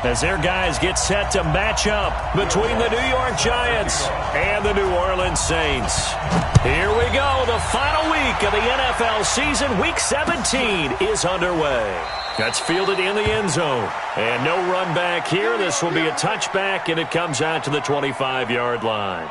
as their guys get set to match up between the New York Giants and the New Orleans Saints. Here we go. The final week of the NFL season. Week 17 is underway. That's fielded in the end zone. And no run back here. This will be a touchback, and it comes out to the 25-yard line.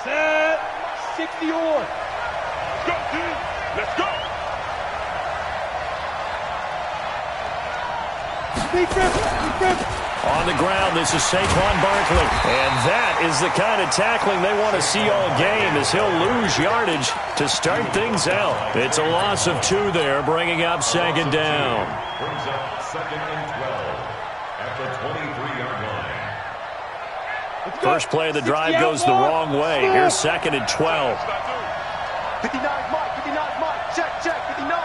Set, 60 on. Let's go, team. Let's go. On the ground, this is Saquon Barkley. And that is the kind of tackling they want to see all game, as he'll lose yardage to start things out. It's a loss of 2 there, bringing up second down. Brings up second and 12 at the 23-yard line. First play of the drive goes the wrong way. Here's second and 12. 59, Mike. 59, Mike. Check, 59.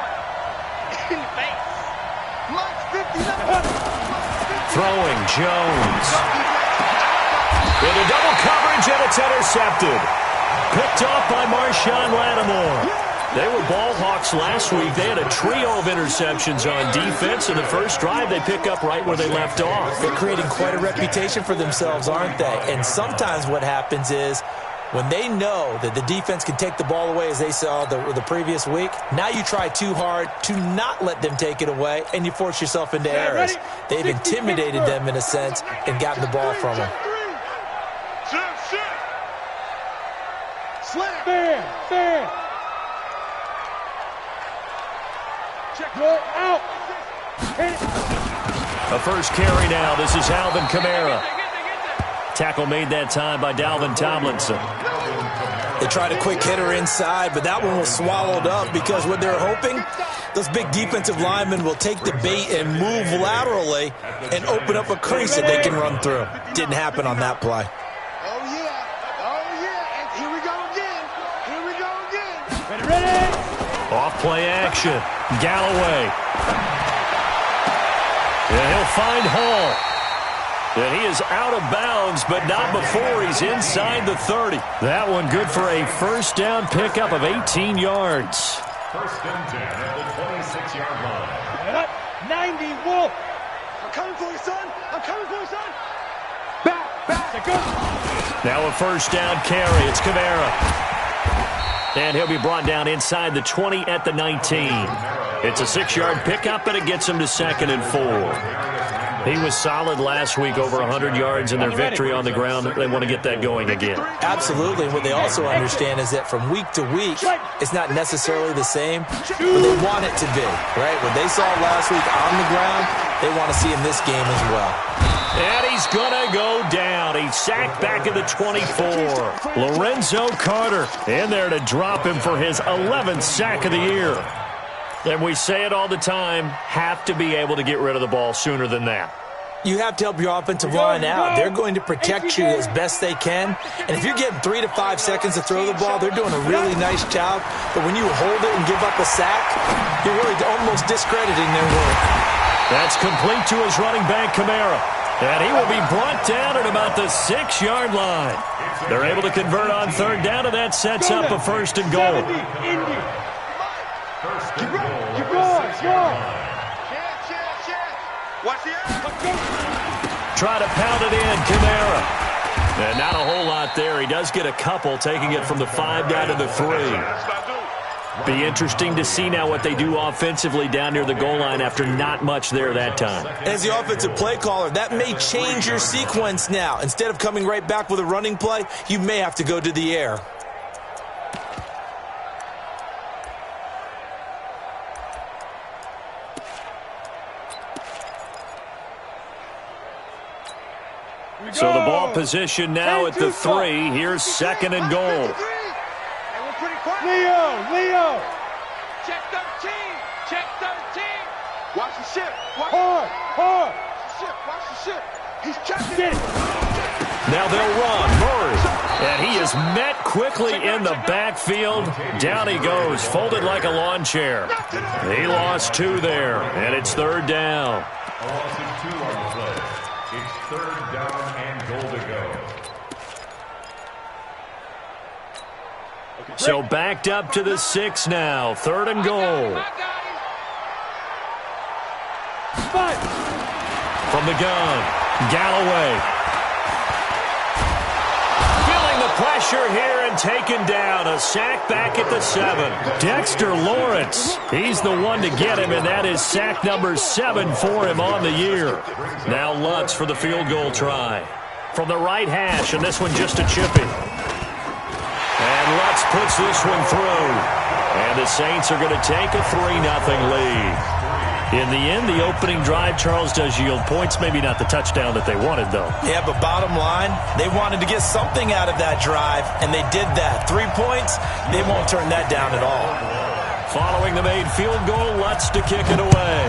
In the face. Mike's 59. Throwing Jones. Into double coverage, and it's intercepted. Picked off by Marshawn Lattimore. They were ball hawks last week. They had a trio of interceptions on defense. In the first drive, they pick up right where they left off. They're creating quite a reputation for themselves, aren't they? And sometimes what happens is when they know that the defense can take the ball away, as they saw the previous week, now you try too hard to not let them take it away, and you force yourself into errors. They've intimidated them in a sense and gotten the ball from them. Fair. Out. A first carry now. This is Alvin Kamara. Tackle made that time by Dalvin Tomlinson. They tried a quick hitter inside, but that one was swallowed up because what they're hoping, those big defensive linemen will take the bait and move laterally and open up a crease that they can run through. Didn't happen on that play. Oh, yeah. And here we go again. Ready. Off-play action. Galloway. And he'll find Hall. And he is out of bounds, but not before he's inside the 30. That one good for a first down pickup of 18 yards. First and 10 at the 26-yard line. 90, Wolf. I'm coming for you, son. Back. Now a first down carry. It's Kamara. And he'll be brought down inside the 20 at the 19. It's a 6-yard pickup, and it gets him to second and 4. He was solid last week, over 100 yards in their victory on the ground. They want to get that going again. Absolutely. And what they also understand is that from week to week, it's not necessarily the same, but they want it to be, right? What they saw last week on the ground, they want to see in this game as well. And he's going to go down. He's sacked back at the 24. Lorenzo Carter in there to drop him for his 11th sack of the year. And we say it all the time, have to be able to get rid of the ball sooner than that. You have to help your offensive line out. They're going to protect you as best they can. And if you're getting 3 to 5 seconds to throw the ball, they're doing a really nice job. But when you hold it and give up a sack, you're really almost discrediting their work. That's complete to his running back, Kamara. And he will be brought down at about the 6-yard line. They're able to convert on third down, and that sets up a first and goal. First and goal. Try to pound it in, Kamara. And not a whole lot there. He does get a couple, taking it from the 5 down to the 3. Be interesting to see now what they do offensively down near the goal line after not much there that time. As the offensive play caller, that may change your sequence now. Instead of coming right back with a running play, you may have to go to the air. So the ball position now at the 3. Here's second and goal. Leo. Check 13. Check 13. Watch the ship. Hard. Watch the ship. He's checking it. Now they'll run. Murray. And he is met quickly in the backfield. Down he goes, folded like a lawn chair. He lost 2 there, and it's third down. A loss of 2 on the play. It's third down and goal to go. So backed up to the 6 now. Third and goal. From the gun, Galloway. Feeling the pressure here and taken down. A sack back at the 7. Dexter Lawrence. He's the one to get him, and that is sack number 7 for him on the year. Now Lutz for the field goal try. From the right hash, and this one just a chippy. And Lutz puts this one through. And the Saints are going to take a 3-0 lead. In the end, the opening drive, Charles, does yield points. Maybe not the touchdown that they wanted, though. Yeah, but bottom line, they wanted to get something out of that drive, and they did that. 3 points, they won't turn that down at all. Following the made field goal, Lutz to kick it away.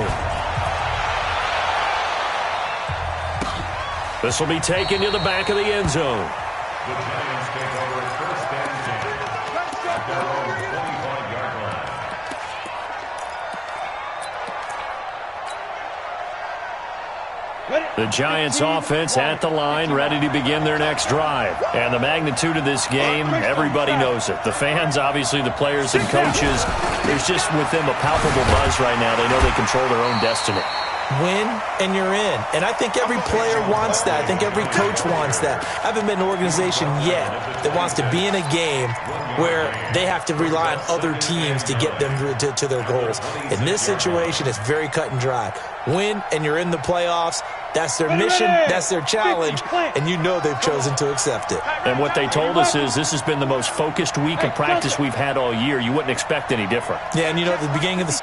This will be taken to the back of the end zone. The Giants take over first and 10 at their own 25-yard line. The Giants offense at the line, ready to begin their next drive. And the magnitude of this game, everybody knows it. The fans, obviously the players and coaches, there's just with them a palpable buzz right now. They know they control their own destiny. Win, and you're in. And I think every player wants that. I think every coach wants that. I haven't been an organization yet that wants to be in a game where they have to rely on other teams to get them to their goals. In this situation, it's very cut and dry. Win, and you're in the playoffs. That's their mission, that's their challenge, and you know they've chosen to accept it. And what they told us is this has been the most focused week of practice we've had all year. You wouldn't expect any different. Yeah, and you know, at the beginning of the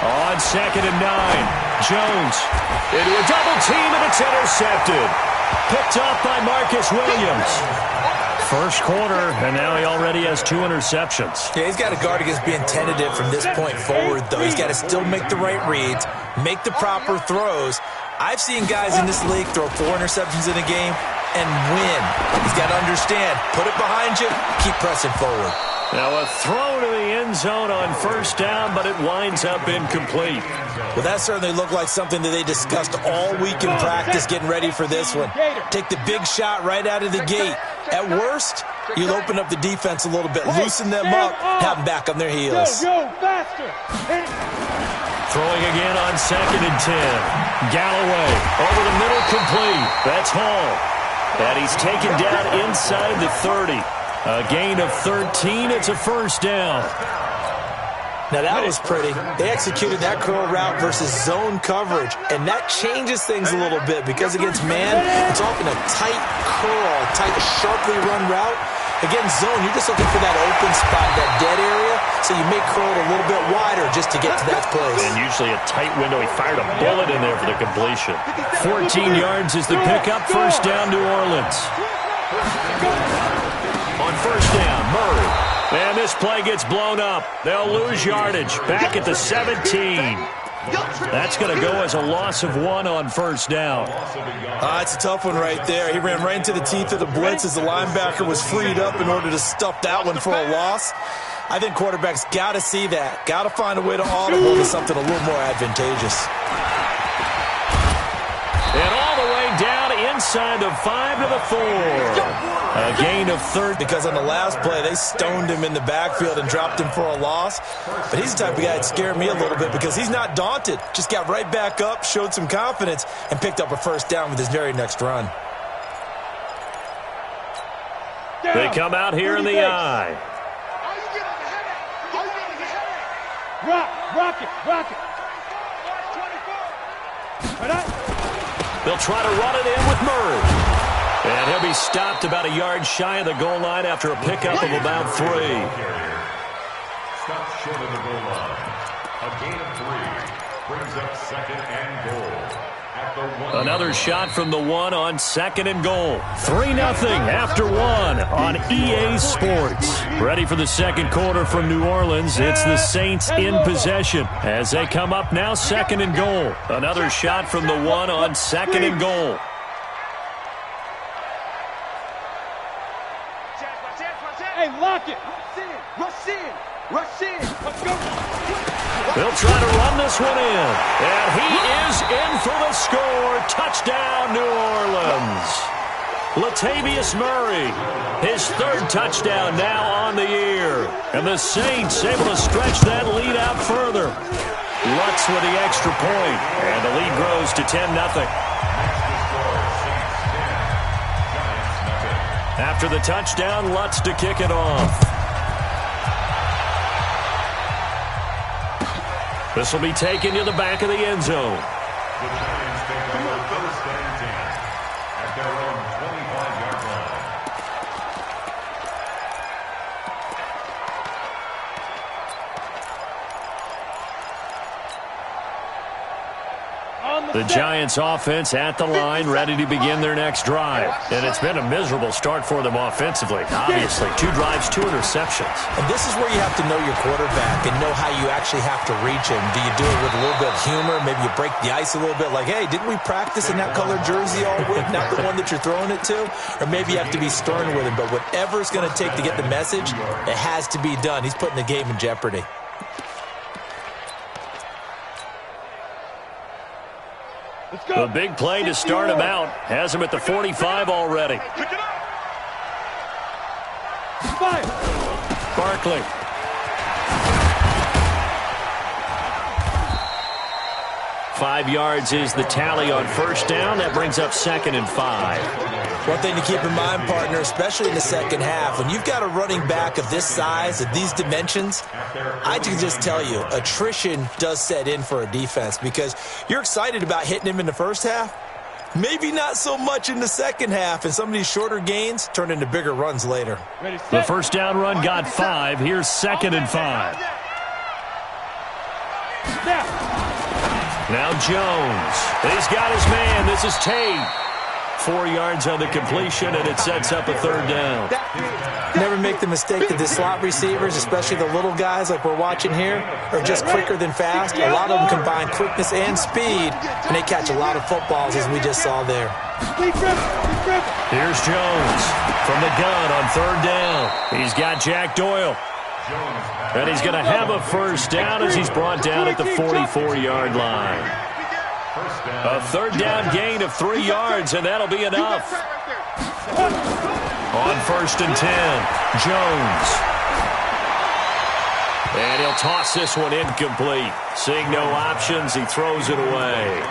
on second and 9, Jones into a double team, and it's intercepted. Picked off by Marcus Williams. First quarter, and now he already has 2 interceptions. Yeah, he's got to guard against being tentative from this point forward, though. He's got to still make the right reads, make the proper throws. I've seen guys in this league throw 4 interceptions in a game and win. He's got to understand, put it behind you, keep pressing forward. Now a throw to the end zone on first down, but it winds up incomplete. Well, that certainly looked like something that they discussed all week in practice getting ready for this one. Take the big shot right out of the gate. At worst, you'll open up the defense a little bit, loosen them up, have them back on their heels. Throwing again on second and 10. Galloway over the middle, complete. That's Hall. And he's taken down inside the 30. A gain of 13. It's a first down. Now that was pretty. They executed that curl route versus zone coverage, and that changes things a little bit because against man, it's often a tight curl, tight, sharply run route. Against zone, you're just looking for that open spot, that dead area, so you may curl it a little bit wider just to get to that place. And usually a tight window. He fired a bullet in there for the completion. 14 yards is the pickup. First down, New Orleans. On first down, Murray. And this play gets blown up. They'll lose yardage. Back at the 17. That's going to go as a loss of 1 on first down. It's a tough one right there. He ran right into the teeth of the blitz as the linebacker was freed up in order to stuff that one for a loss. I think quarterbacks got to see that. Got to find a way to audible to something a little more advantageous. And all the way down inside the 5 to the 4. A gain of 30. Because on the last play, they stoned him in the backfield and dropped him for a loss. But he's the type of guy that scared me a little bit because he's not daunted. Just got right back up, showed some confidence, and picked up a first down with his very next run. They come out here in the eye. Rock it. They'll try to run it in with Murray. And he'll be stopped about a yard shy of the goal line after a pickup of about 3. Stop short of the goal line. A gain of 3. brings up 2nd and goal. At the 1. Another shot from the 1 on 2nd and goal. 3-0 after 1 on EA Sports. Ready for the second quarter from New Orleans. It's the Saints in possession as they come up now 2nd and goal. Another shot from the 1 on 2nd and goal. Hey, lock it. Rush in. Rush in. Let's go. They'll try to run this one in. And he is in for the score. Touchdown, New Orleans. Latavius Murray, his 3rd touchdown now on the year. And the Saints able to stretch that lead out further. Lutz with the extra point. And the lead grows to 10-0. After the touchdown, Lutz to kick it off. This will be taken to the back of the end zone. The Giants take over 1st and 10 at their own 25-yard line. The Giants offense at the line, ready to begin their next drive. And it's been a miserable start for them offensively. Obviously, 2 drives, 2 interceptions. And this is where you have to know your quarterback and know how you actually have to reach him. Do you do it with a little bit of humor? Maybe you break the ice a little bit like, hey, didn't we practice in that colored jersey all week? Not the one that you're throwing it to? Or maybe you have to be stern with him. But whatever it's going to take to get the message, it has to be done. He's putting the game in jeopardy. The big play to start him out has him at the 45 already. Barkley. Five yards is the tally on first down. That brings up 2nd and 5. One thing to keep in mind, partner, especially in the second half, when you've got a running back of this size, of these dimensions, I can just tell you, attrition does set in for a defense because you're excited about hitting him in the first half. Maybe not so much in the second half, and some of these shorter gains turn into bigger runs later. The first down run got 5. Here's 2nd and 5. Now Jones. He's got his man. This is Tate. 4 yards on the completion, and it sets up a 3rd down. Never make the mistake that the slot receivers, especially the little guys like we're watching here, are just quicker than fast. A lot of them combine quickness and speed, and they catch a lot of footballs, as we just saw there. Here's Jones from the gun on 3rd down. He's got Jack Doyle. And he's going to have a first down as he's brought down at the 44-yard line. A 3rd down gain of 3 yards, and that'll be enough. On 1st and 10, Jones. And he'll toss this one incomplete. Seeing no options, he throws it away.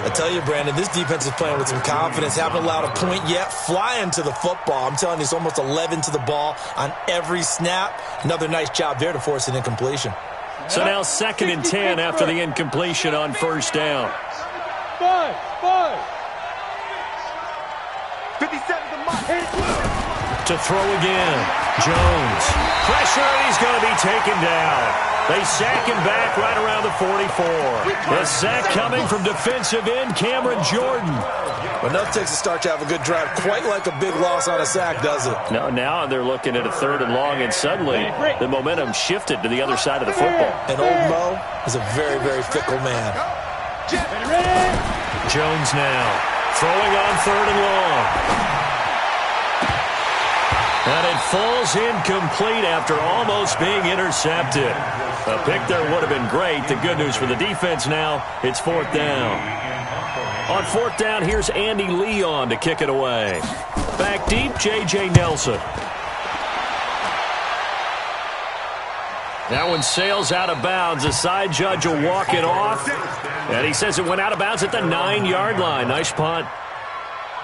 I tell you, Brandon, this defense is playing with some confidence. Haven't allowed a point yet. Flying to the football. I'm telling you, it's almost 11 to the ball on every snap. Another nice job there to force an incompletion. So now 2nd and 10 after the incompletion on first down. 57 to throw again. Jones. Pressure, and he's going to be taken down. They sack him back right around the 44. The sack coming from defensive end Cameron Jordan. Enough takes a start to have a good drive. Quite like a big loss on a sack, does it? No, now they're looking at a 3rd and long, and suddenly the momentum shifted to the other side of the football. And old Mo is a very, very fickle man. Jones now throwing on 3rd and long. And it falls incomplete after almost being intercepted. A pick there would have been great. The good news for the defense now, it's 4th down. On 4th down, here's Andy Leon to kick it away. Back deep, J.J. Nelson. That one sails out of bounds. The side judge will walk it off. And he says it went out of bounds at the 9-yard line. Nice punt.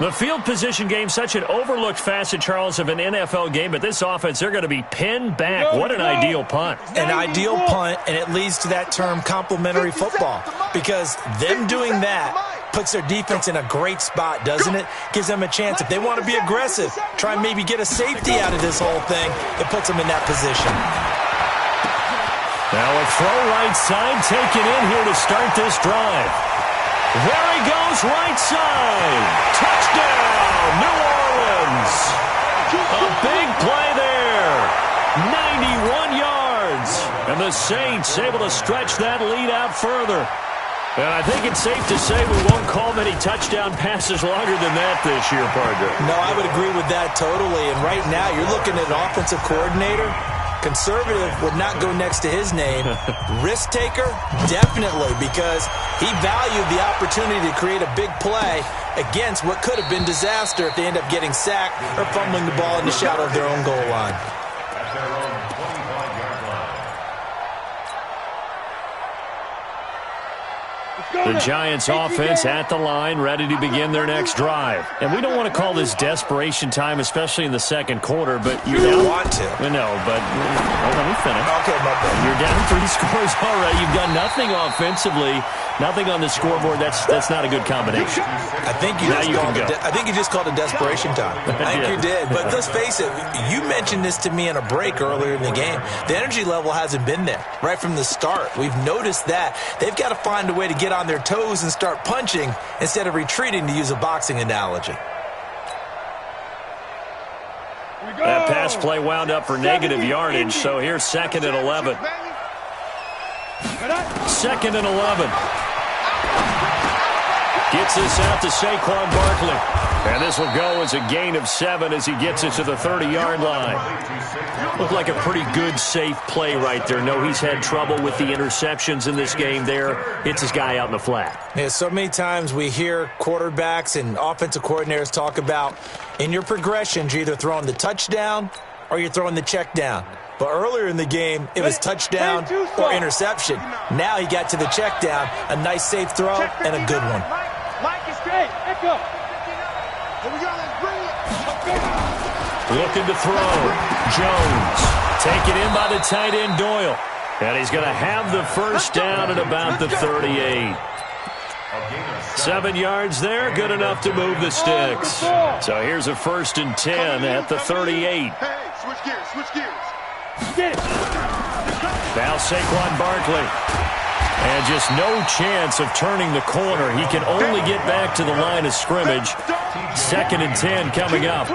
The field position game, such an overlooked facet, Charles, of an NFL game, but this offense, they're going to be pinned back. What an ideal punt. An ideal punt, and it leads to that term complementary football, because them doing that puts their defense in a great spot, doesn't it? Gives them a chance. If they want to be aggressive, try and maybe get a safety out of this whole thing, it puts them in that position. Now a throw right side taken in here to start this drive. There he goes right side. Touchdown, New Orleans. A big play there. 91 yards. And the Saints able to stretch that lead out further. And I think it's safe to say we won't call many touchdown passes longer than that this year, partner. No, I would agree with that totally. And right now, you're looking at an offensive coordinator. Conservative would not go next to his name. Risk taker, definitely, because he valued the opportunity to create a big play against what could have been disaster if they end up getting sacked or fumbling the ball in the shadow of their own goal line. At their own 25-yard line. The Giants offense at the line, ready to begin their next drive. And we don't want to call this desperation time, especially in the second quarter, but you're down. Want to. No, but let me finish. Okay, my bad. You're down 3 scores already. You've done nothing offensively, nothing on the scoreboard. That's not a good combination. I think you just called it desperation time. I think you did. But let's face it, you mentioned this to me in a break earlier in the game. The energy level hasn't been there right from the start. We've noticed that. They've got to find a way to get on their toes and start punching instead of retreating, to use a boxing analogy. That pass play wound up for negative yardage, so here's 2nd and 11. 2nd and 11. Gets us out to Saquon Barkley. And this will go as a gain of 7 as he gets it to the 30-yard line. Looked like a pretty good, safe play right there. No, he's had trouble with the interceptions in this game there. Hits his guy out in the flat. Yeah, so many times we hear quarterbacks and offensive coordinators talk about, in your progressions, you're either throwing the touchdown or you're throwing the check down. But earlier in the game, it was touchdown or interception. Now he got to the check down, a nice safe throw, and a good one. Mike is straight. Echo. Here we go. Let's bring it. Looking to throw. Jones. Taken in by the tight end, Doyle. And he's going to have the first down at about the 38. 7 yards there, good enough to move the sticks. So here's a 1st and 10 at the 38. Hey, switch gears. Get it. Now Saquon Barkley. And just no chance of turning the corner. He can only get back to the line of scrimmage. 2nd and 10 coming up.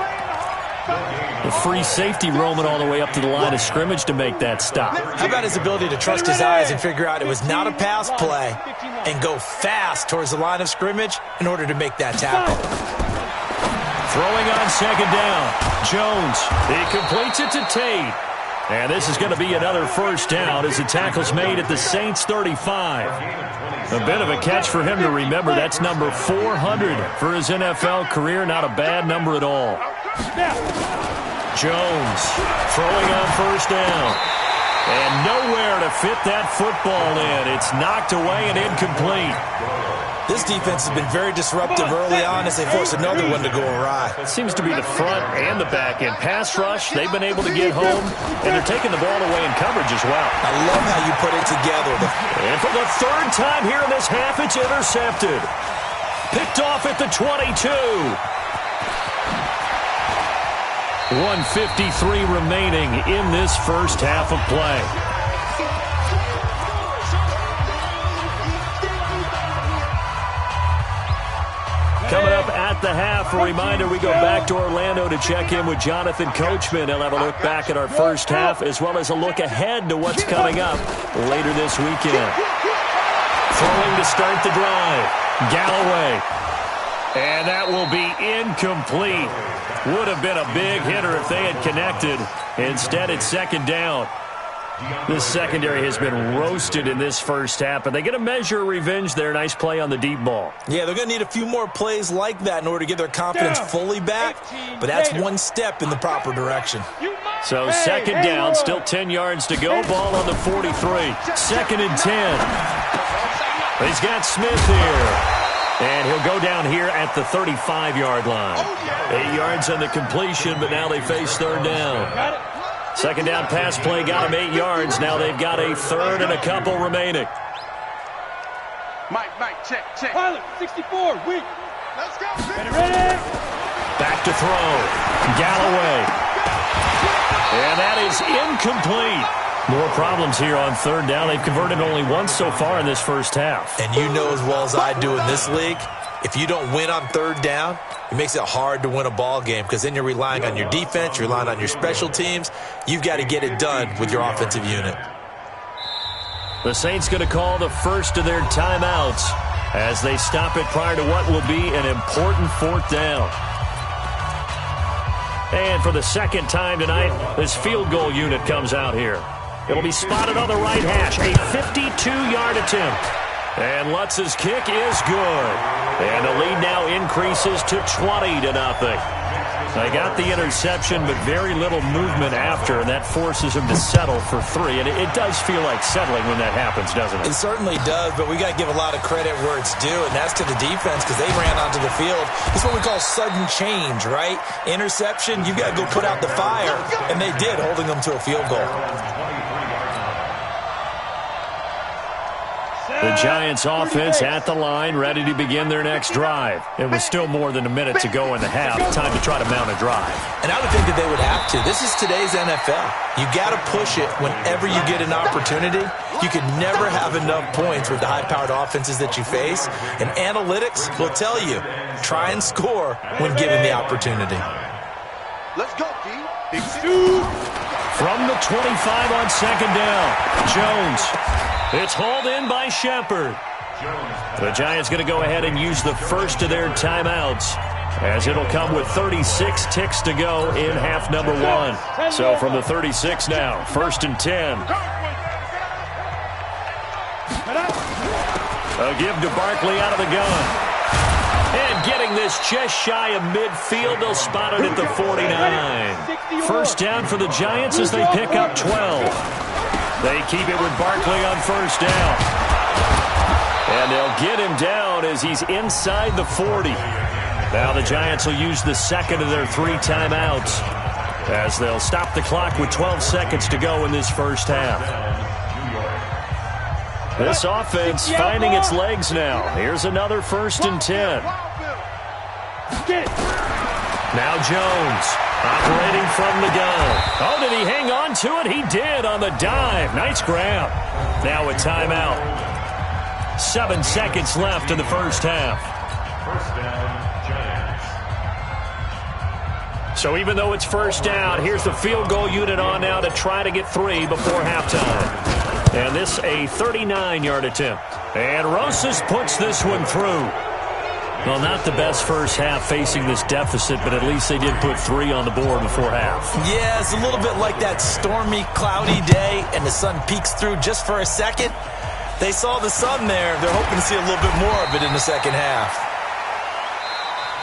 The free safety roaming all the way up to the line of scrimmage to make that stop. How about his ability to trust his eyes and figure out it was not a pass play and go fast towards the line of scrimmage in order to make that tackle? Throwing on 2nd down. Jones. He completes it to Tate. And this is going to be another first down as the tackle's made at the Saints 35. A bit of a catch for him to remember. That's number 400 for his NFL career. Not a bad number at all. Jones throwing on 1st down. And nowhere to fit that football in. It's knocked away and incomplete. This defense has been very disruptive early on as they force another one to go awry. It seems to be the front and the back end. Pass rush, they've been able to get home, and they're taking the ball away in coverage as well. I love how you put it together. And for the 3rd time here in this half, it's intercepted. Picked off at the 22. 1:53 remaining in this first half of play. Coming up at the half, a reminder, we go back to Orlando to check in with Jonathan Coachman. He'll have a look back at our first half as well as a look ahead to what's coming up later this weekend. Throwing to start the drive. Galloway. And that will be incomplete. Would have been a big hitter if they had connected. Instead, it's 2nd down. This secondary has been roasted in this first half, and they get a measure of revenge there. Nice play on the deep ball. Yeah, they're going to need a few more plays like that in order to get their confidence fully back, but that's one step in the proper direction. So 2nd down, still 10 yards to go. Ball on the 43. 2nd and 10. He's got Smith here. And he'll go down here at the 35-yard line. 8 yards on the completion, but now they face 3rd down. 2nd down pass play got him 8 yards. Now they've got a 3rd and a couple remaining. Mike, check. Pilot, 64, weak. Let's go. Ready. Back to throw. Galloway. And that is incomplete. More problems here on third down. They've converted only once so far in this first half. And you know as well as I do in this league, if you don't win on third down, it makes it hard to win a ball game because then you're relying on your defense, you're relying on your special teams. You've got to get it done with your offensive unit. The Saints going to call the first of their timeouts as they stop it prior to what will be an important fourth down. And for the second time tonight, this field goal unit comes out here. It'll be spotted on the right hash, a 52-yard attempt. And Lutz's kick is good. And the lead now increases to 20-0. They got the interception, but very little movement after, and that forces him to settle for 3. And it does feel like settling when that happens, doesn't it? It certainly does, but we got to give a lot of credit where it's due, and that's to the defense because they ran onto the field. This is what we call sudden change, right? Interception, you got to go put out the fire, and they did, holding them to a field goal. The Giants offense at the line, ready to begin their next drive. It was still more than a minute to go in the half. Time to try to mount a drive. And I would think that they would have to. This is today's NFL. You got to push it whenever you get an opportunity. You can never have enough points with the high-powered offenses that you face. And analytics will tell you, try and score when given the opportunity. Let's go, D. From the 25 on second down, Jones. It's hauled in by Shepard. The Giants going to go ahead and use the first of their timeouts as it'll come with 36 ticks to go in half number 1. So from the 36 now, 1st and 10. A give to Barkley out of the gun. And getting this just shy of midfield, they'll spot it at the 49. First down for the Giants as they pick up 12. They keep it with Barkley on first down. And they'll get him down as he's inside the 40. Now the Giants will use the second of their 3 timeouts as they'll stop the clock with 12 seconds to go in this first half. This offense finding its legs now. Here's another 1st and 10. Now Jones operating from the gun. Oh, did he hang on to it? He did on the dive. Nice grab. Now a timeout. 7 seconds left in the first half. First down, Giants. So even though it's first down, here's the field goal unit on now to try to get 3 before halftime. And this a 39-yard attempt. And Rosas puts this one through. Well, not the best first half facing this deficit, but at least they did put 3 on the board before half. Yeah, it's a little bit like that stormy, cloudy day, and the sun peeks through just for a second. They saw the sun there. They're hoping to see a little bit more of it in the second half.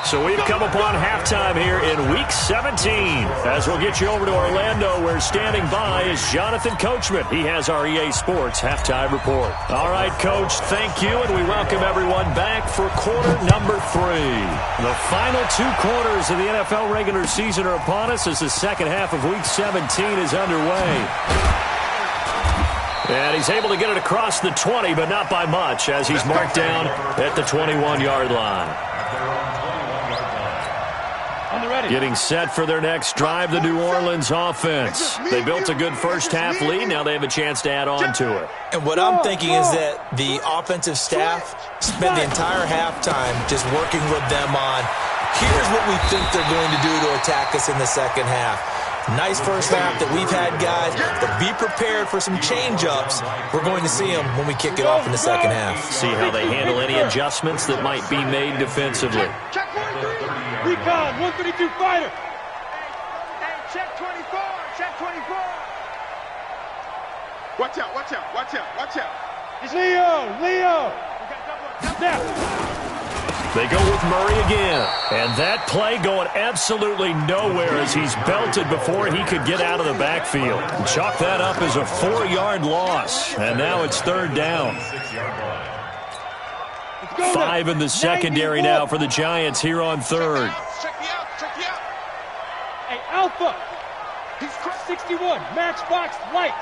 So we've come upon halftime here in Week 17. As we'll get you over to Orlando, where standing by is Jonathan Coachman. He has our EA Sports Halftime Report. All right, Coach, thank you, and we welcome everyone back for quarter number 3. The final 2 quarters of the NFL regular season are upon us as the second half of Week 17 is underway. And he's able to get it across the 20, but not by much, as he's marked down at the 21-yard line. Getting set for their next drive, the New Orleans offense. They built a good first half lead. Now they have a chance to add on to it. And what I'm thinking is that the offensive staff spent the entire halftime just working with them on, here's what we think they're going to do to attack us in the second half. Nice first half that we've had, guys, but be prepared for some change-ups. We're going to see them when we kick it off in the second half. See how they handle any adjustments that might be made defensively. Recon, 132 fighter. Hey, check 24, check 24. Watch out, watch out, watch out, watch out. It's Leo. Now. They go with Murray again. And that play going absolutely nowhere as he's belted before he could get out of the backfield. Chalk that up as a 4-yard loss. And now it's third down. 5 in the secondary now for the Giants here on third. Check me out. Hey, Alpha. He's 61, matchbox lights.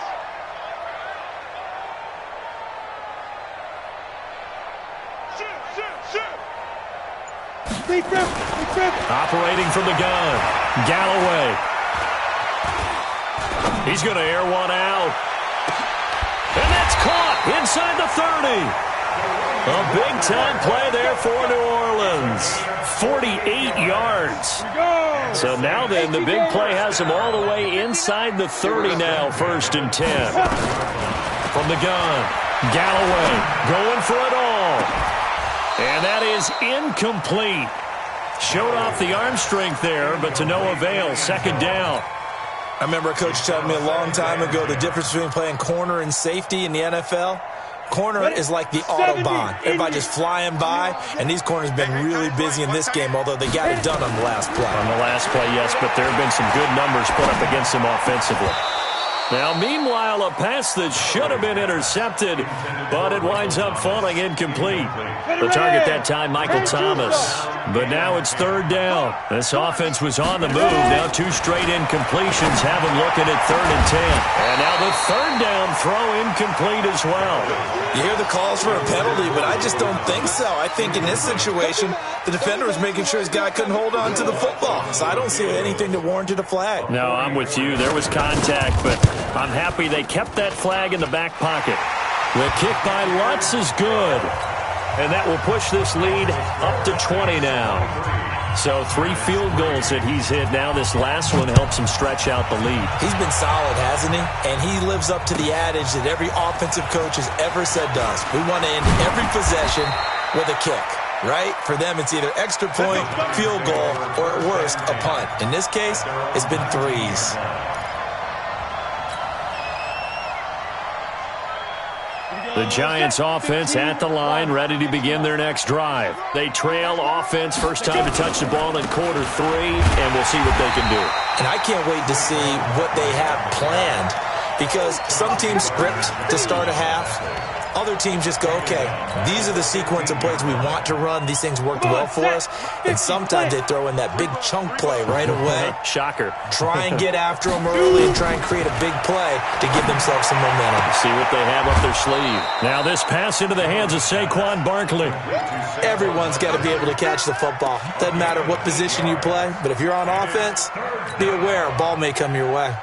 Shoot. Operating from the gun, Galloway. He's going to air one out. inside the 30. A big-time play there for New Orleans. 48 yards. So now then, the big play has him all the way inside the 30 now, 1st and 10. From the gun, Galloway going for it all. And that is incomplete. Showed off the arm strength there, but to no avail. 2nd down. I remember a coach telling me a long time ago the difference between playing corner and safety in the NFL. Corner is like the Autobahn. Everybody just flying by, and these corners have been really busy in this game, although they got it done on the last play. On the last play, yes, but there have been some good numbers put up against them offensively. Now, meanwhile, a pass that should have been intercepted, but it winds up falling incomplete. The target that time, Michael Thomas. But now it's 3rd down. This offense was on the move. Now 2 straight incompletions have them looking at 3rd and 10. And now the 3rd down throw incomplete as well. You hear the calls for a penalty, but I just don't think so. I think in this situation, the defender was making sure his guy couldn't hold on to the football. So I don't see anything that warranted a flag. No, I'm with you. There was contact, but I'm happy they kept that flag in the back pocket. The kick by Lutz is good. And that will push this lead up to 20 now. So 3 field goals that he's hit now. This last one helps him stretch out the lead. He's been solid, hasn't he? And he lives up to the adage that every offensive coach has ever said to us. We want to end every possession with a kick, right? For them, it's either extra point, field goal, or at worst, a punt. In this case, it's been 3s. The Giants offense at the line, ready to begin their next drive. They trail offense, first time to touch the ball in quarter 3, and we'll see what they can do. And I can't wait to see what they have planned, because some teams script to start a half. Other teams just go, okay, these are the sequence of plays we want to run. These things worked well for us. And sometimes they throw in that big chunk play right away. Shocker. Try and get after them early and try and create a big play to give themselves some momentum. See what they have up their sleeve. Now this pass into the hands of Saquon Barkley. Everyone's got to be able to catch the football. Doesn't matter what position you play, but if you're on offense, be aware a ball may come your way.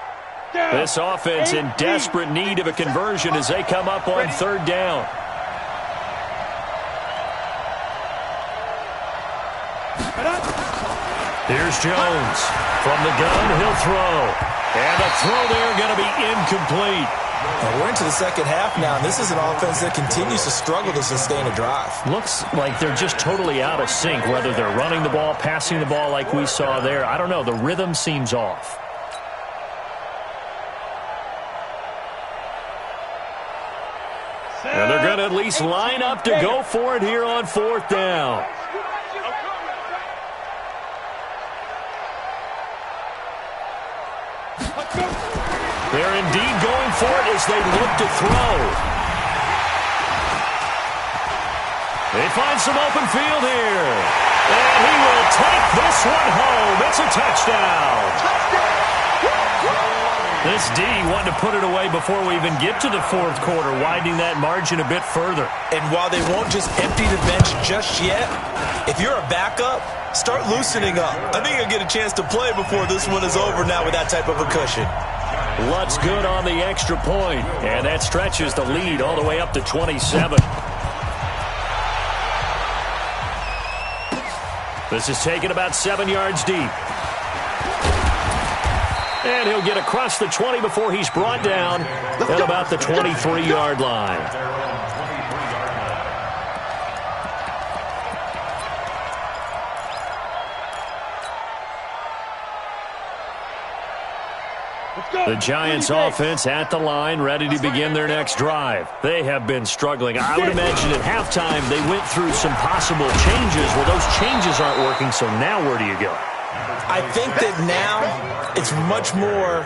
This offense in desperate need of a conversion as they come up on 3rd down. Here's Jones. From the gun, he'll throw. And the throw there going to be incomplete. Well, we're into the 2nd half now, and this is an offense that continues to struggle to sustain a drive. Looks like they're just totally out of sync, whether they're running the ball, passing the ball like we saw there. I don't know. The rhythm seems off. And they're going to at least line up to go for it here on 4th down. They're indeed going for it as they look to throw. They find some open field here. And he will take this one home. It's a touchdown. This D wanted to put it away before we even get to the 4th quarter, widening that margin a bit further. And while they won't just empty the bench just yet, if you're a backup, start loosening up. I think you'll get a chance to play before this one is over now with that type of a cushion. Lutz good on the extra point, and that stretches the lead all the way up to 27. This is taken about 7 yards deep. And he'll get across the 20 before he's brought down at about the 23-yard line. The Giants offense at the line, ready to begin their next drive. They have been struggling. I would imagine at halftime they went through some possible changes. Well, those changes aren't working, so now where do you go? I think that now it's much more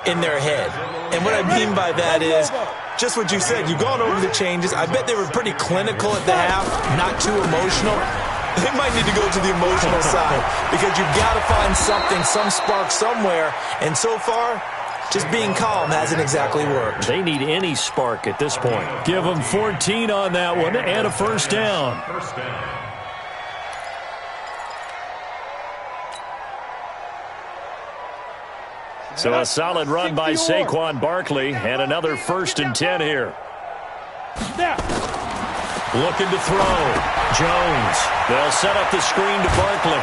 in their head. And what I mean by that is just what you said. You've gone over the changes. I bet they were pretty clinical at the half, not too emotional. They might need to go to the emotional side because you've got to find something, some spark somewhere. And so far, just being calm hasn't exactly worked. They need any spark at this point. Give them 14 on that one and a 1st down. So a solid run by Saquon Barkley and another 1st and 10 here. Now. Looking to throw. Jones. They'll set up the screen to Barkley.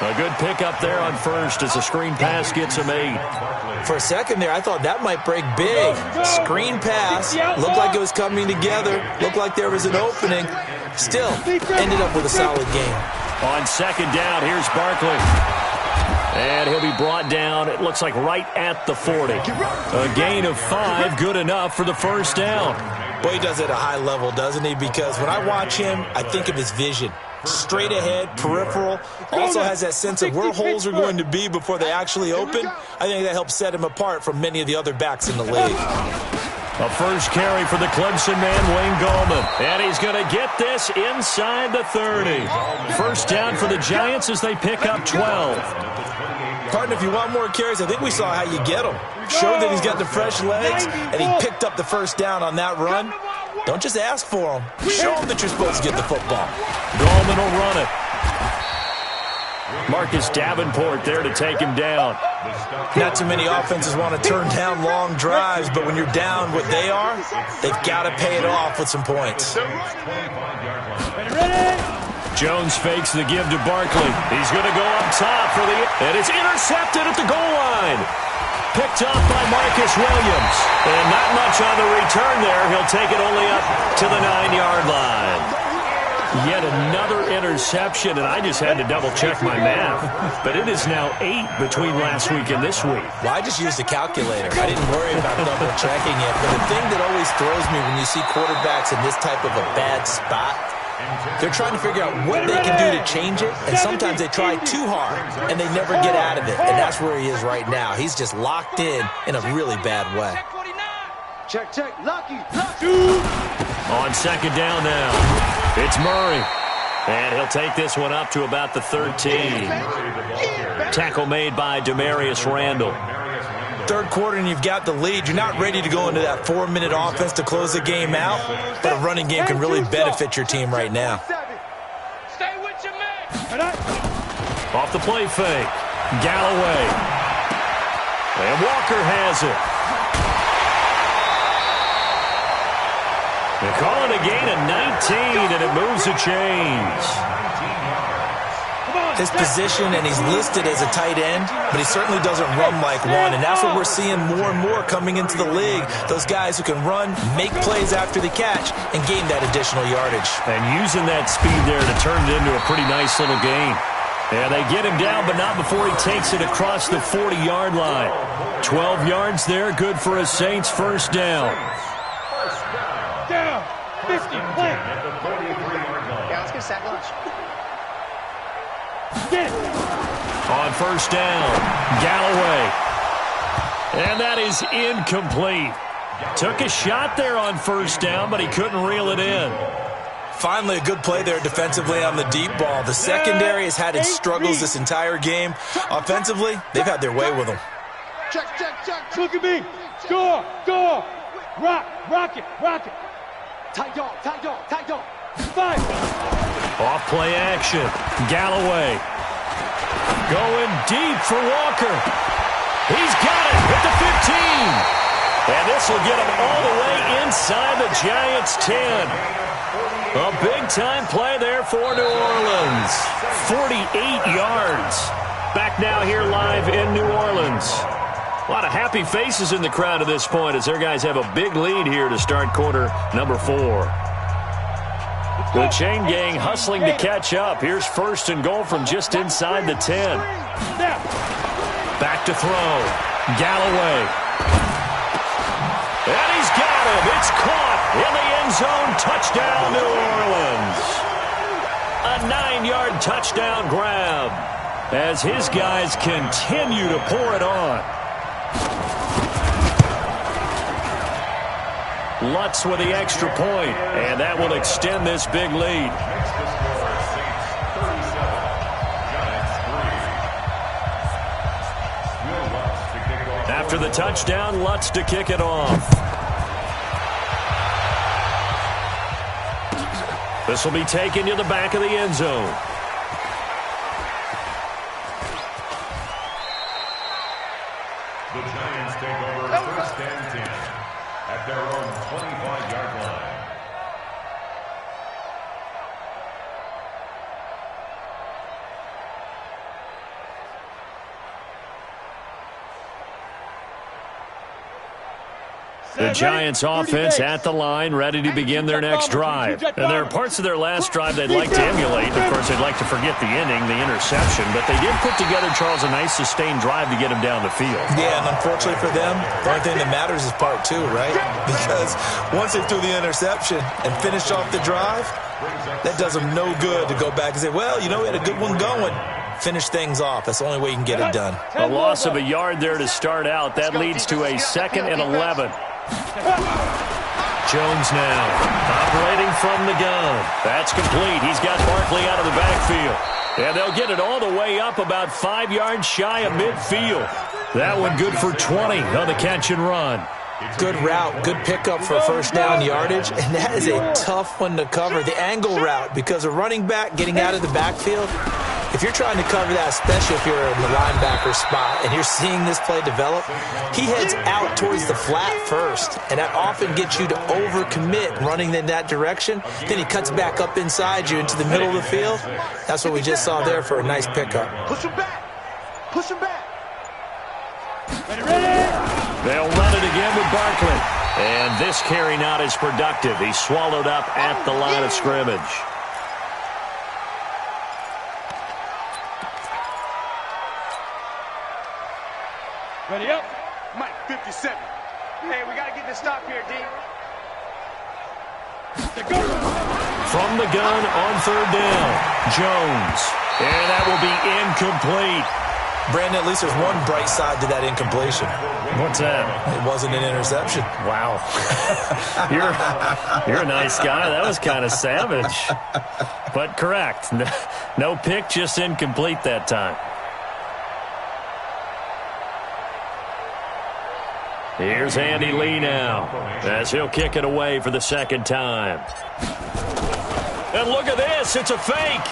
A good pickup there on first as the screen pass gets him 8. For a second there, I thought that might break big. Screen pass. Looked like it was coming together. Looked like there was an opening. Still, ended up with a solid game. On second down, here's Barkley. And he'll be brought down, it looks like right at the 40. A gain of 5, good enough for the first down. Boy, he does it at a high level, doesn't he? Because when I watch him, I think of his vision. Straight ahead, peripheral. Also has that sense of where holes are going to be before they actually open. I think that helps set him apart from many of the other backs in the league. A first carry for the Clemson man, Wayne Gallman. And he's going to get this inside the 30. First down for the Giants as they pick up 12. Partner, if you want more carries, I think we saw how you get them. Showed that he's got the fresh legs, and he picked up the first down on that run. Don't just ask for them. Show them that you're supposed to get the football. Gallman will run it. Marcus Davenport there to take him down. Not too many offenses want to turn down long drives, but when you're down what they are, they've got to pay it off with some points. Jones fakes the give to Barkley. He's going to go up top for the... And it's intercepted at the goal line. Picked off by Marcus Williams. And not much on the return there. He'll take it only up to the 9-yard line. Yet another interception, and I just had to double-check my math. But it is now 8 between last week and this week. Well, I just used a calculator. I didn't worry about double-checking it. But the thing that always throws me when you see quarterbacks in this type of a bad spot, they're trying to figure out what they can do to change it, and sometimes they try too hard, and they never get out of it. And that's where he is right now. He's just locked in a really bad way. Check, check, Lucky. On second down now, it's Murray. And he'll take this one up to about the 13. Tackle made by Demarius Randall. Third quarter and you've got the lead. You're not ready to go into that 4-minute offense to close the game out, but a running game can really benefit your team right now. Stay with your man. Off the play fake. Galloway. And Walker has it. They call it a gain of 19, and it moves the chains. His position, and he's listed as a tight end, but he certainly doesn't run like one, and that's what we're seeing more and more coming into the league. Those guys who can run, make plays after the catch, and gain that additional yardage. And using that speed there to turn it into a pretty nice little gain. And they get him down, but not before he takes it across the 40-yard line. 12 yards there, good for a Saints first down. Down. 50. Play. Yeah, let's get a sack lunch. On first down, Galloway. And that is incomplete. Took a shot there on first down, but he couldn't reel it in. Finally, a good play there defensively on the deep ball. The secondary has had its struggles this entire game. Offensively, they've had their way with them. Check, check, check. Look at me. Score, score. Rock it. Tight dog. 5. Off play action. Galloway. Going deep for Walker. He's got it at the 15. And this will get him all the way inside the Giants' 10. A big-time play there for New Orleans. 48 yards. Back now here live in New Orleans. A lot of happy faces in the crowd at this point as their guys have a big lead here to start quarter number 4. The chain gang hustling to catch up. Here's first and goal from just inside the 10. Back to throw. Galloway. And he's got him. It's caught in the end zone. Touchdown, New Orleans. A 9-yard touchdown grab as his guys continue to pour it on. Lutz with the extra point, and that will extend this big lead. After the touchdown, Lutz to kick it off. This will be taken to the back of the end zone. The Giants take over first and 10 at their own The Giants offense at the line, ready to begin their next drive. And there are parts of their last drive they'd like to emulate. Of course, they'd like to forget the inning, the interception. But they did put together, Charles, a nice sustained drive to get him down the field. Yeah, and unfortunately for them, the only thing that matters is part two, right? Because once they threw the interception and finished off the drive, that does them no good to go back and say, well, you know, we had a good one going. Finish things off. That's the only way you can get it done. A loss of a yard there to start out. That leads to a 2nd and 11. Jones now operating from the gun. That's complete. He's got Barkley out of the backfield. And they'll get it all the way up about 5 yards shy of midfield. That one good for 20 on the catch and run. Good route, good pickup for first down yardage, and that is a tough one to cover. The angle route, because a running back getting out of the backfield, if you're trying to cover that, especially if you're in the linebacker spot and you're seeing this play develop, he heads out towards the flat first, and that often gets you to overcommit running in that direction. Then he cuts back up inside you into the middle of the field. That's what we just saw there for a nice pickup. Push him back. Push him back. They'll run it again with Barkley. And this carry not as productive. He's swallowed up at the line of scrimmage. Ready up. Mike, 57. Hey, we got to get this stop here, D. From the gun on 3rd down, Jones. And that will be incomplete. Brandon, at least there's one bright side to that incompletion. What's that? It wasn't an interception. Wow. You're a nice guy. That was kind of savage. But correct. No pick, just incomplete that time. Here's Andy Lee now as he'll kick it away for the 2nd time. And look at this. It's a fake.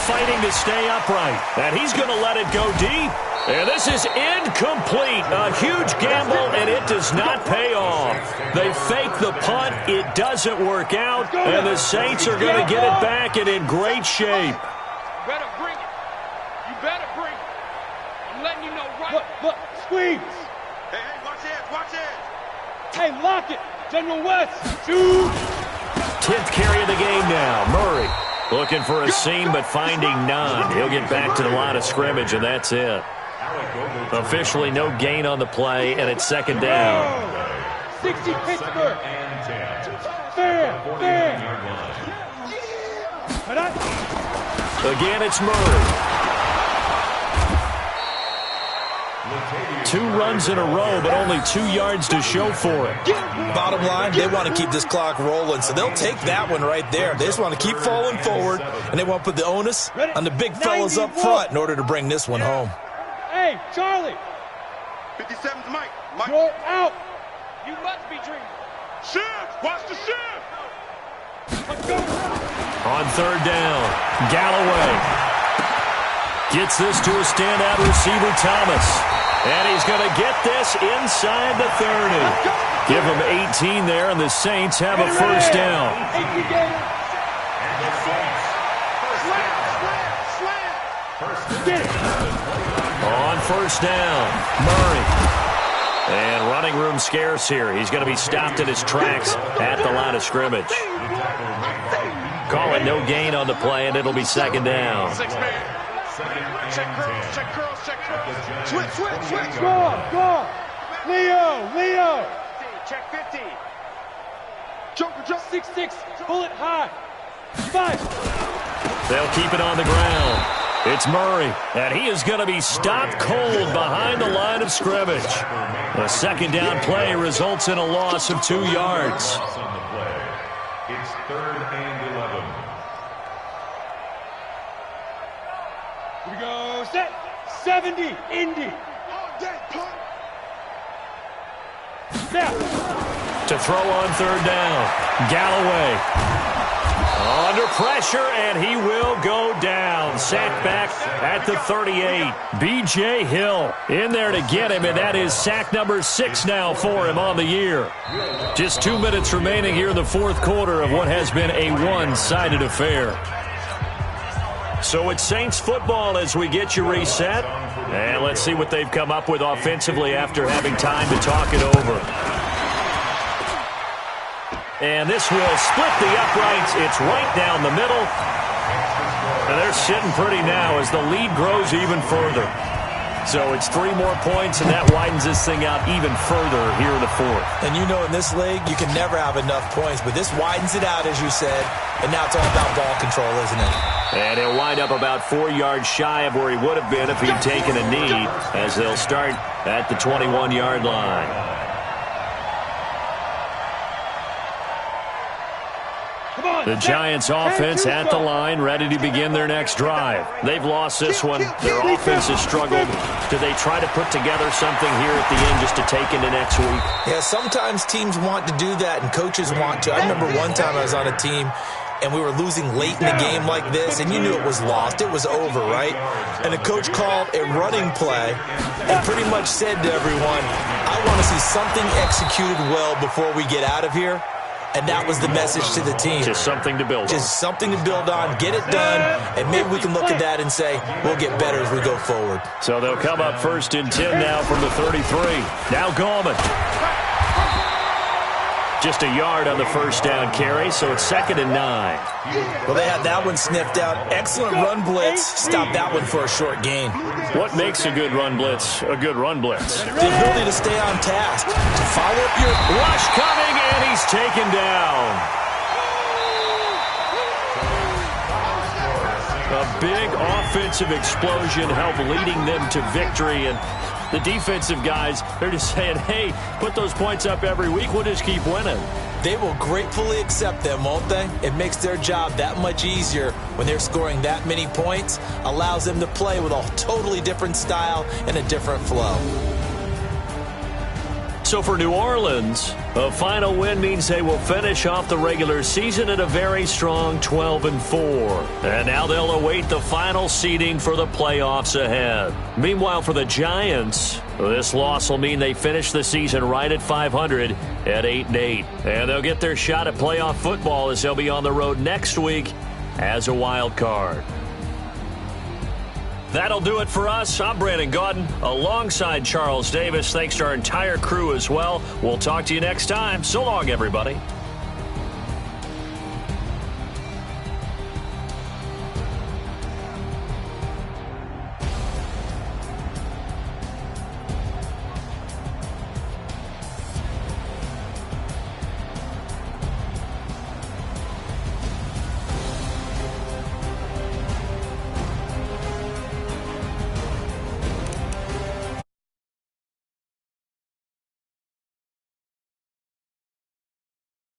Fighting to stay upright. And he's going to let it go deep. And this is incomplete. A huge gamble, and it does not pay off. They fake the punt. It doesn't work out. And the Saints are going to get it back and in great shape. You better bring it. You better bring it. I'm letting you know right. Look, squeeze. Hey, watch it, watch it. Hey, lock it. General West. Shoot. 10th carry of the game now. Murray looking for a seam, but finding none. He'll get back to the line of scrimmage, and that's it. Officially no gain on the play, and it's 2nd down. 60 Pittsburgh. Fair. Again, it's Murray. 2 runs in a row, but only 2 yards to show for it. Bottom line, they want to keep this clock rolling, so they'll take that one right there. They just want to keep falling forward, and they want to put the onus on the big fellas up front in order to bring this one home. Hey, Charlie. 57's Mike. You're out. You must be dreaming. Shift. Watch the shift. Let's go. On 3rd down, Galloway gets this to a standout receiver, Thomas. And he's going to get this inside the 30. Give him 18 there, and the Saints have a first down. On 1st down, Murray. And running room scarce here. He's going to be stopped in his tracks at the line of scrimmage. Call it no gain on the play, and it'll be 2nd down. Check curls. Switch. Go. Leo. Check 50. Jump. 6'6". Pull it high. 5. They'll keep it on the ground. It's Murray, and he is going to be stopped cold behind the line of scrimmage. The 2nd down play results in a loss of 2 yards. It's 3rd and 11. Here we go. Set. 70. Indy. Snap. To throw on 3rd down, Galloway. Under pressure, and he will go down. Sacked back at the 38. B.J. Hill in there to get him, and that is sack number 6 now for him on the year. Just 2 minutes remaining here in the 4th quarter of what has been a one-sided affair. So it's Saints football as we get you reset. And let's see what they've come up with offensively after having time to talk it over. And this will split the uprights. It's right down the middle. And they're sitting pretty now as the lead grows even further. So it's 3 more points, and that widens this thing out even further here in the fourth. And you know in this league, you can never have enough points, but this widens it out, as you said, and now it's all about ball control, isn't it? And he'll wind up about 4 yards shy of where he would have been if he'd taken a knee, as they'll start at the 21-yard line. The Giants offense at the line, ready to begin their next drive. They've lost this one. Their offense has struggled. Do they try to put together something here at the end just to take into next week? Yeah, sometimes teams want to do that and coaches want to. I remember one time I was on a team and we were losing late in the game like this, and you knew it was lost. It was over, right? And the coach called a running play and pretty much said to everyone, I want to see something executed well before we get out of here. And that was the message to the team. Just something to build on. Just something to build on, get it done, and maybe we can look at that and say, we'll get better as we go forward. So they'll come up 1st and 10 now from the 33. Now Gallman. Just a yard on the first down carry, so it's 2nd and 9. Well, they had that one sniffed out. Excellent run blitz. Stop that one for a short gain. What makes a good run blitz a good run blitz? The ability to stay on task, to follow up your rush coming, and he's taken down. A big offensive explosion helped leading them to victory, and the defensive guys, they're just saying, hey, put those points up every week. We'll just keep winning. They will gratefully accept them, won't they? It makes their job that much easier when they're scoring that many points. Allows them to play with a totally different style and a different flow. So for New Orleans, a final win means they will finish off the regular season at a very strong 12-4. And now they'll await the final seeding for the playoffs ahead. Meanwhile, for the Giants, this loss will mean they finish the season right at 500 at 8-8. And they'll get their shot at playoff football as they'll be on the road next week as a wild card. That'll do it for us. I'm Brandon Gaudin alongside Charles Davis. Thanks to our entire crew as well. We'll talk to you next time. So long, everybody.